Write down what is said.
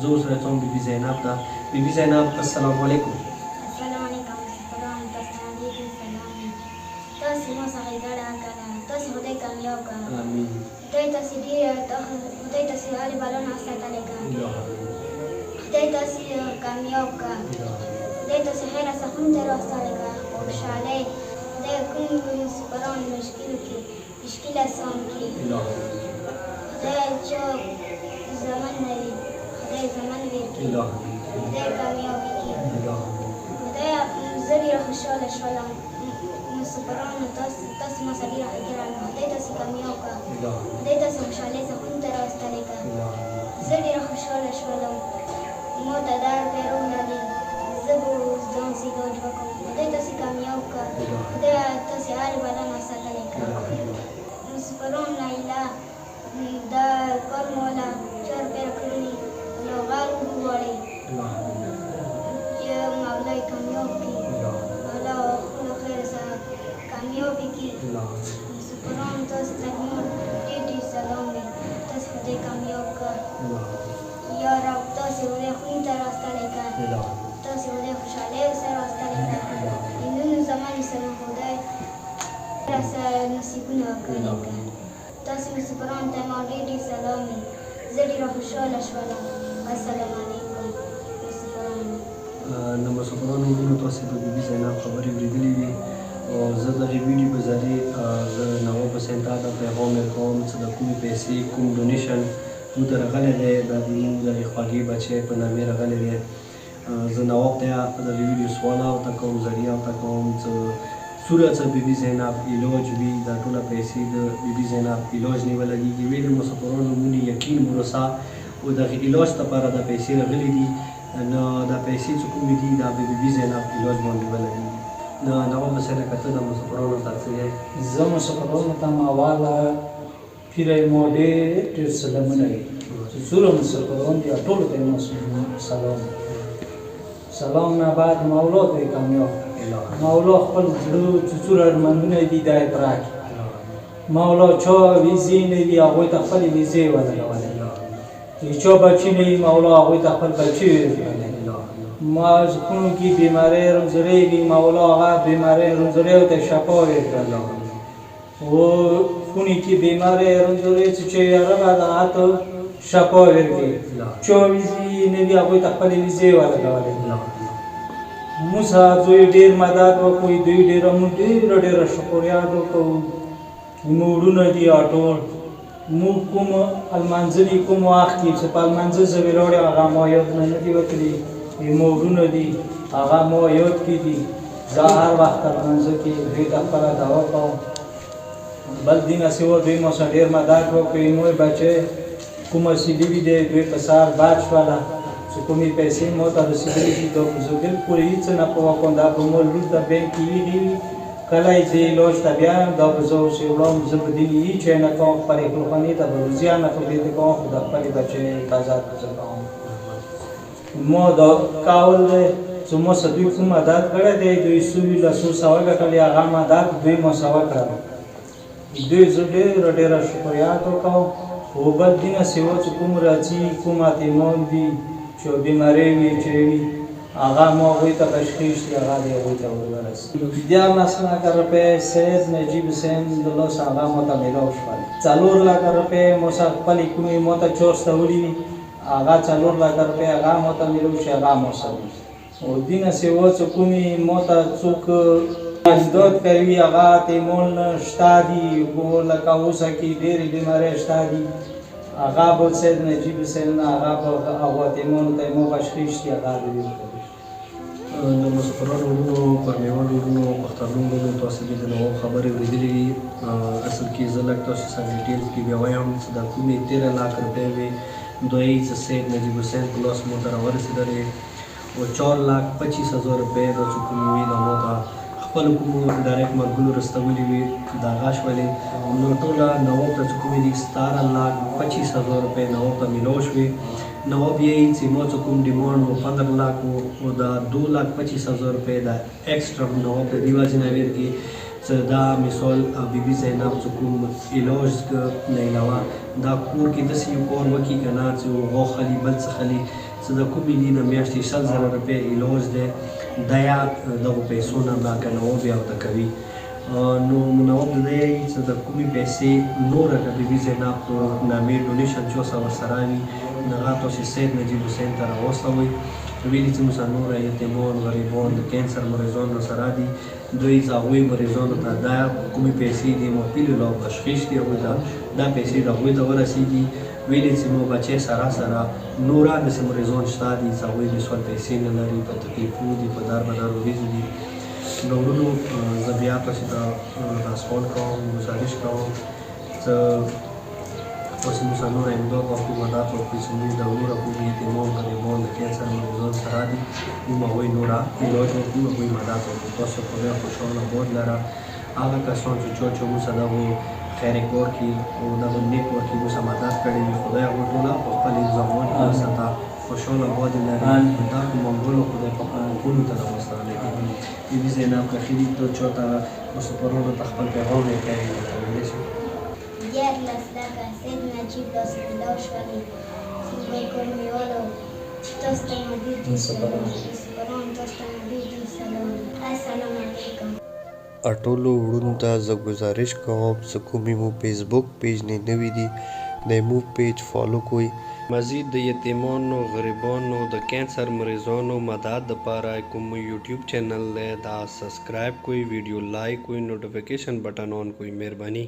زه اوس راځم بیبي زینب ته. بیبي زینب السلام علیکم. السلام علیکم. قرآن تاسو علیکم سلام. تاسو مو څخه ګډه کړه. تاسو خدای کامیاب کړه. آمین. خدای تاسو خدای تاسو علي بالونه ساتلې کړه. خدای تاسو کامیاب کړه. خدای تاسو خیر سخن ته راستلې کړه. خوشاله خدای کوم قرآن مشکل آسان کړي. خدای چې زمان نه وي. خدای زمان ورکړي. خدای کامیاب کړي. خدای زه ډېره خوشحاله شولم. مسافرانو تاسو ما سره ډېره ګرانه. خدای تاسو کامیاب کړه. خدای تاسو خوشحالۍ سکون ته راوستلی کړه. زه ډېره خوشحاله شولم. ما ته دا پیغام راغی زه به اوس ځان سیګاج وکړم. خدای تاسو کامیاب کړه. خدای تاسو هر بلا نه ساتلی کړه. مسافرانو نه ایله دا کار مولا 4 روپۍ کړلي نو غار وغواړئ چې مولای کامیاب کړي. مولا خپلو خیر سره کامیاب کړي. مسافرانو تاسو ته زموږ ډېر ډېر سلام دی. تاسو خدای کامیاب کړه. یا رب تاسو خدای خونې ته راستلی کړه. تاسو خدای خوشحالیو سره راستلی کړه. د نن زمان سره خدای راسره نصیبونه وکړي کړه. تاسو مسافرانو ته ما ډېر ډېر سلام دی. زه ډېره خوشحاله شولم. السلام علیکم مسافرانو. نو مسافرانو وروڼو تاسې د بیبي زینب خبرې اورېدلې وي او زه دغې ویډیو په ذریعې زه نواب حسین تا ته پیغام ورکوم چې د کومې پیسې کوم ډونیشن موږ ته راغلی دی دا د موږ دغې خوږې بچی په نامې راغلی دی. زه نواب ته دغې ویډیو سوال ورته کوم ذریعه ورته کوم چې څومره چې بیبي زینب علاج وي دا ټوله پیسې د بیبي زینب علاج نه ولګېږي. ویې د مسافرانو مونږ یقین بروسه او دغې علاج لپاره دا پیسې راغلي دي نو دا پیسې چې کومې دي دا د بیبي زینب علاج باندې ولګېږي. نو نواب حسینه که ته د مسافرانو ته څه یې؟ زه مسافرانو ته اوله پیری مو ډېر سلامونه وي چې څومره مسافران دي ټولو ته یې سلام. سلام نه بعد مولا ته یې کامیاب مولا خپل زړه چې څومره ارمانونه دي دا یې پوره کړي. مولا چا ویزې نه وي هغوی ته خپلې ویزې ولګولې. چا بچي نه وي مولا هغوی ته خپل بچي ورکړلی. ما کومو کې بیمارۍ رمزرۍ وي مولا هغه بیمارۍ رمزریو ته شفا ورکړله. و خونې کې بیمارۍ رمزرۍ چې رب هغه ته شفا ورکړي. چا ویزې نه وي هغوی ته خپلې ویزې ولګولې. موږ دوی ډېر مدد وکړو. دوی ډېره موږ ډېره شکریات وکړو. زموږ وروڼه دي ټول. موږ کوم المنزلي کوم وخت کې چې په المنزل زه ولاړې هغه ما یاد نه دي وکړي. زموږ وروڼه دي هغه ما یاد کړي دي. زه هر وخت المنزل کې دوی ته خپله دعا کوم. بل دینه سوا دوی ما سره ډېر مدد وکړي. موږ بچی کومه رسېدلي دی دوی په سهار بد شوله چې کومې پیسې ما ته رسېدلي دي دا زه بلکل هېڅ نه پوه کوم. دا به ما لور د بینک کې ایښي وي کله یې زه علاج ته بیایم دا به زه اوس یې وړم. زه به دین هېڅ شی نه کوم. خپلې خپلخانې ته به روزیه نه خپلې ته کوم خو د خپلې بچۍ حفاظت به زه کوم. ما دا کول دی چې ما سره دوی کوم مدد کړی دی. دوی څو وي لسو سوه ګټلې هغه مدد دوی ما سوه کړی. دوی زه ډېره شکریات وکړم. خو بل دینه سوا چې کوم راځي کوم یتیمان دي چې بیمارۍ وي چې وي هغه ما هغوی ته تشخیص دي هغه دې هغوی ته ورسي. 11 لکه روپۍ سید نجیب حسین د لاسه هغه ما ته میلاو شول. 4 لکه روپۍ ما سره خپلې کومې ما ته چورسته وړي وي هغه 4 لکه روپۍ هغه ما ته میلاو شي هغه ما سره وي. او دینه سوا چې کومې ما ته څوک امداد کوي هغه یتیمان شته دي. لکه اوسه کې ډېرې بیمارۍ شته دي هغه به سید نجیب حسین هغه به هغو یتیمانو ته یې ما تشخیص دي هغه به دوی ورکوي. د مسافرانو وروڼو پرمېوانو وروڼو پښتانه وروڼو تاسې دې د نواب خبرې اورېدلې وي. اصل کې زه لږ تاسو سره ډیټیلز کې بیا وایم چې دا کومې 13 लाख روپۍ وې دوی چې سید نجیب حسین په لاس مو ته راورسېدلې او 4,25,000 روپۍ دا چې کومې وې دا ما ته خپلو کومو ډایرکټ مرګونو رسولې وې دا هغه شولې. نو ټوله نواب ته چې کومې دي 17,25,000 روپۍ نواب ته میلاو شوې. نواب یې چې ما چې کوم ډیمانډ و 15 लाख و دا 2,25,000 روپۍ دا ایکسټرا نواب د دې وجې نه ورکړي چې دا مثال بیبي زینب چې کوم علاج نه علاوه دا کور کې داسې یو کار وکړي که نه چې هغه خلي بل څه خلي چې د کومې دي د میاشتې 100,000 روپۍ علاج دی دا یا دغو پیسو نه دا کنه بیا ورته کوي. نو منوب د دې چې د کومې پیسې نوره که بیبي زینب په نامې ډونیشن چې اوسه ورسره وي هغه تاسو سید نجیب حسین ته راوستوئ. ویلي چې موږ نور یتیمان غریبان د کینسر مریضانو سره دي دوی د هغوی مریضانو ته دا کومې پیسې دي محفل له تشخیص دي هغوی ته دا پیسې د هغوی ته ورسېږي. ویلي چې مو بچې سره نوره داسې مریضان شته دي چې هغوی د سوال پیسې نه لري په تکلیفونو دي په دار بدار وریځو دي. نو ورونو زه بیا تاسو ته راسپون کوم ګزارش کوم چې تاسو موږ نور امداد وکړو مدد وکړو چې موږ د نوره کومې یتیمان غریبان د کینسر مریضان سره دي موږ هغوی نوره علاج وکړو هغوی مدد وکړو. تاسو خدای خوشحاله باد لره. هغه کسان چې چا موږ دغو خیر کار کې او دغه نیک کار کې موږ مدد کړې وي خدای هغوی ټوله په خپل انضامات کې وساته خوشحاله باد لري. دا په منګولو خدای په کونو ته راوستلی دي. بیبي زینب که ښه دي ته چاته مسافرانو ته خپل پیغام یې کوي کولی شي. دیارلس لکه سید نجیب داسې پیدا شولې زموږ کورنیوالو تاسو ته مدیر دي سلام مسافران تاسو ته مدیر دي سلام السلام علیکم. ټولو وروڼو ته زه گزارش کوم چې کومې مو فیسبوک پیج نه نوی دی د مو پیج فالو کوئ. مزید د یتیمانو غریبانو د کینسر مریضانو مدد لپاره کوم یوټیوب چینل دی دا سبسکرایب کوئ ویډیو لایک کوئ نوټیفیکیشن بٹن آن کوئ. مهرباني.